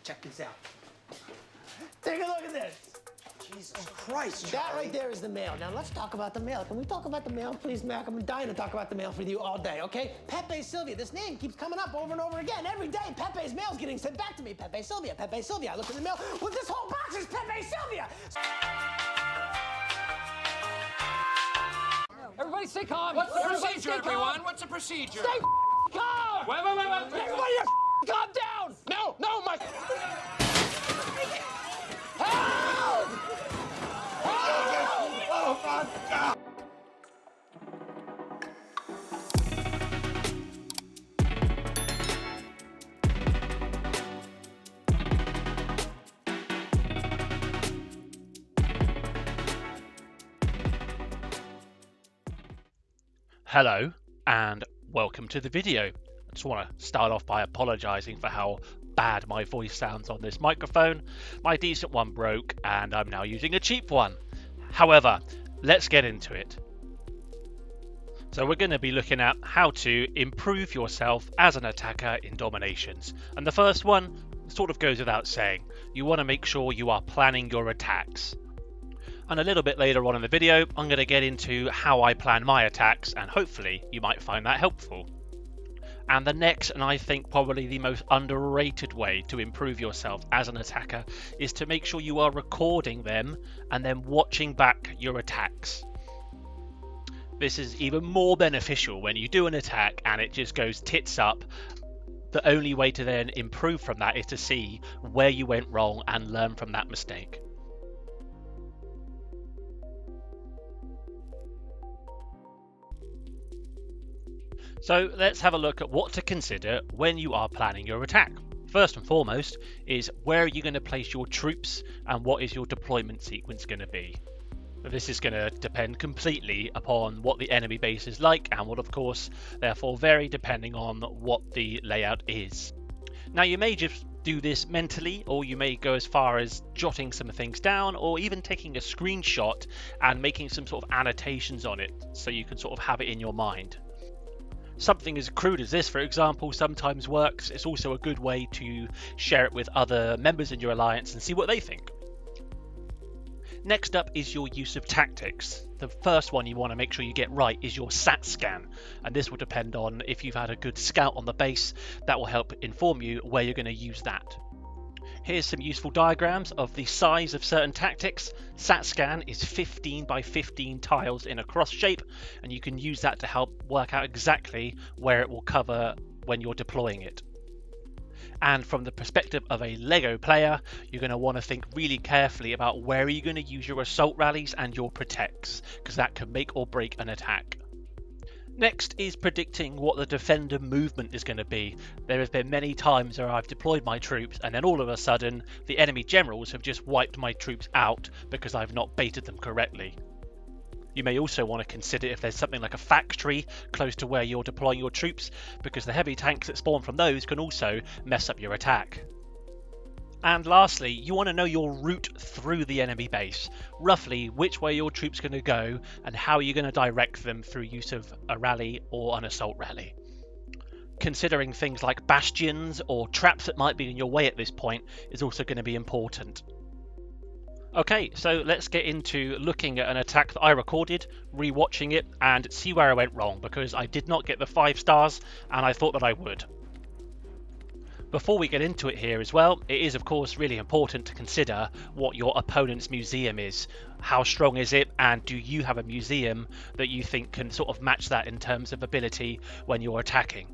check this out. Take a look at this. Jesus Christ, That right there is the mail. Now let's talk about the mail. Can we talk about the mail, please, Mac? I'm dying to talk about the mail with you all day, okay? Pepe Sylvia. This name keeps coming up over and over again. Every day, Pepe's mail's getting sent back to me. Pepe Sylvia, Pepe Sylvia. I look in the mail. Well, this whole box is Pepe Sylvia. Everybody stay calm. What's the procedure, everyone? What's the procedure? Stay calm. Wait. Everybody, calm down. No, Mike. Help! Oh, my God! Hello and welcome to the video. I just want to start off by apologising for how bad my voice sounds on this microphone. My decent one broke and I'm now using a cheap one. However, let's get into it. So we're going to be looking at how to improve yourself as an attacker in DomiNations. And the first one sort of goes without saying. You want to make sure you are planning your attacks. And a little bit later on in the video, I'm going to get into how I plan my attacks, and hopefully you might find that helpful. And the next, and I think probably the most underrated way to improve yourself as an attacker, is to make sure you are recording them and then watching back your attacks. This is even more beneficial when you do an attack and it just goes tits up. The only way to then improve from that is to see where you went wrong and learn from that mistake. So let's have a look at what to consider when you are planning your attack. First and foremost is where are you going to place your troops and what is your deployment sequence going to be. This is going to depend completely upon what the enemy base is like and will of course therefore vary depending on what the layout is. Now you may just do this mentally, or you may go as far as jotting some things down or even taking a screenshot and making some sort of annotations on it so you can sort of have it in your mind. Something as crude as this, for example, sometimes works. It's also a good way to share it with other members in your alliance and see what they think. Next up is your use of tactics. The first one you want to make sure you get right is your SAT scan, and this will depend on if you've had a good scout on the base. That will help inform you where you're going to use that. Here's some useful diagrams of the size of certain tactics. SAT scan is 15 by 15 tiles in a cross shape, and you can use that to help work out exactly where it will cover when you're deploying it. And from the perspective of a Lego player, you're going to want to think really carefully about where are you going to use your assault rallies and your protects, because that can make or break an attack. Next is predicting what the defender movement is going to be. There have been many times where I've deployed my troops and then all of a sudden the enemy generals have just wiped my troops out because I've not baited them correctly. You may also want to consider if there's something like a factory close to where you're deploying your troops, because the heavy tanks that spawn from those can also mess up your attack. And lastly, you want to know your route through the enemy base, roughly which way your troops are going to go and how you're going to direct them through use of a rally or an assault rally. Considering things like bastions or traps that might be in your way at this point is also going to be important. Okay, so let's get into looking at an attack that I recorded, rewatching it and see where I went wrong, because I did not get the 5 stars and I thought that I would. Before we get into it here as well, it is of course really important to consider what your opponent's museum is. How strong is it, and do you have a museum that you think can sort of match that in terms of ability when you're attacking?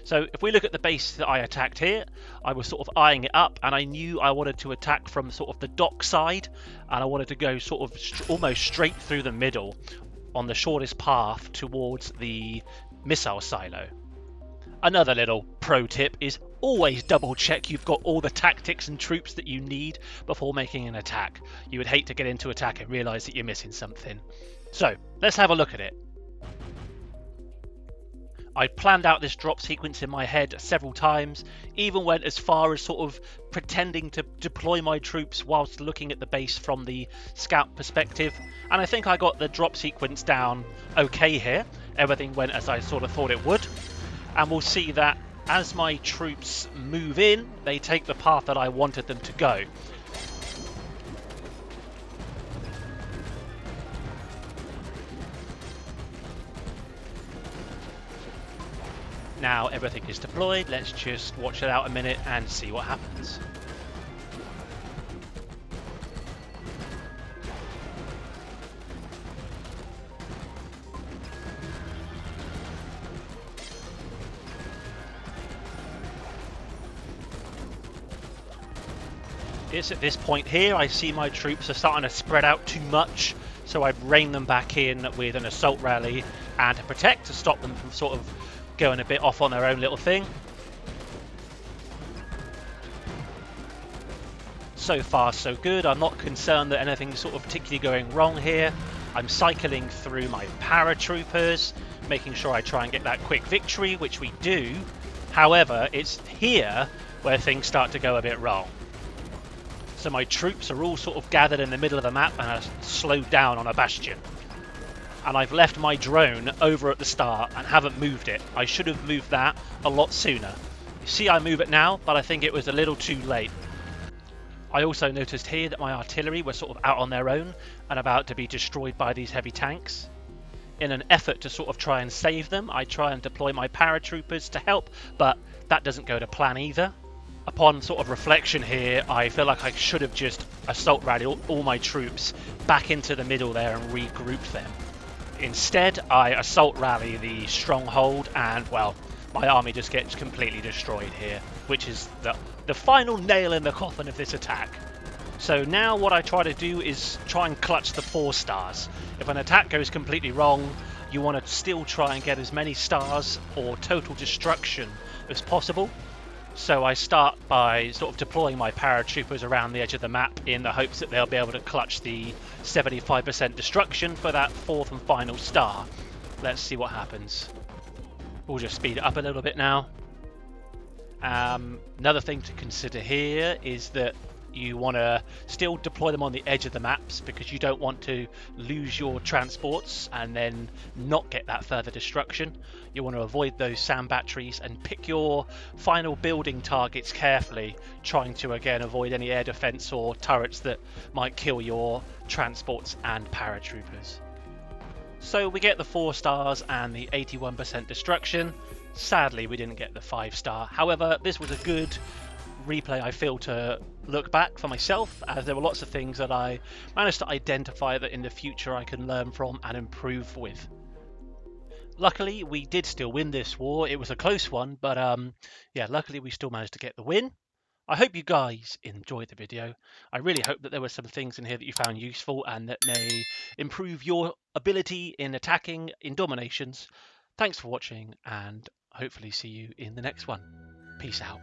So if we look at the base that I attacked here, I was sort of eyeing it up and I knew I wanted to attack from sort of the dock side, and I wanted to go sort of almost straight through the middle on the shortest path towards the missile silo. Another little pro tip is always double check you've got all the tactics and troops that you need before making an attack. You would hate to get into attack and realise that you're missing something. So let's have a look at it. I planned out this drop sequence in my head several times, even went as far as sort of pretending to deploy my troops whilst looking at the base from the scout perspective, and I think I got the drop sequence down okay here. Everything went as I sort of thought it would, and we'll see that As my troops move in, they take the path that I wanted them to go. Now everything is deployed, let's just watch it out a minute and see what happens. It's at this point here I see my troops are starting to spread out too much, so I've reined them back in with an assault rally and to protect, to stop them from sort of going a bit off on their own little thing. So far so good. I'm not concerned that anything's sort of particularly going wrong here. I'm cycling through my paratroopers, making sure I try and get that quick victory, which we do. However, it's here where things start to go a bit wrong. So my troops are all sort of gathered in the middle of the map and are slowed down on a bastion. And I've left my drone over at the start and haven't moved it. I should have moved that a lot sooner. You see I move it now, but I think it was a little too late. I also noticed here that my artillery were sort of out on their own and about to be destroyed by these heavy tanks. In an effort to sort of try and save them, I try and deploy my paratroopers to help, but that doesn't go to plan either. Upon sort of reflection here, I feel like I should have just assault rallied all my troops back into the middle there and regrouped them. Instead, I assault rally the stronghold and, well, my army just gets completely destroyed here, which is the final nail in the coffin of this attack. So now what I try to do is try and clutch the 4 stars. If an attack goes completely wrong, you want to still try and get as many stars or total destruction as possible. So I start by sort of deploying my paratroopers around the edge of the map in the hopes that they'll be able to clutch the 75% destruction for that 4th and final star. Let's see what happens. We'll just speed it up a little bit now. Another thing to consider here is that you want to still deploy them on the edge of the maps because you don't want to lose your transports and then not get that further destruction. You want to avoid those sand batteries and pick your final building targets carefully, trying to again avoid any air defense or turrets that might kill your transports and paratroopers. So we get the 4 stars and the 81% destruction. Sadly we didn't get the 5 star. However, this was a good replay, I feel, to look back for myself, as there were lots of things that I managed to identify that in the future I can learn from and improve with. Luckily we did still win this war. It was a close one, but yeah, luckily we still managed to get the win. I hope you guys enjoyed the video. I really hope that there were some things in here that you found useful and that may improve your ability in attacking in DomiNations. Thanks for watching and hopefully see you in the next one. Peace out.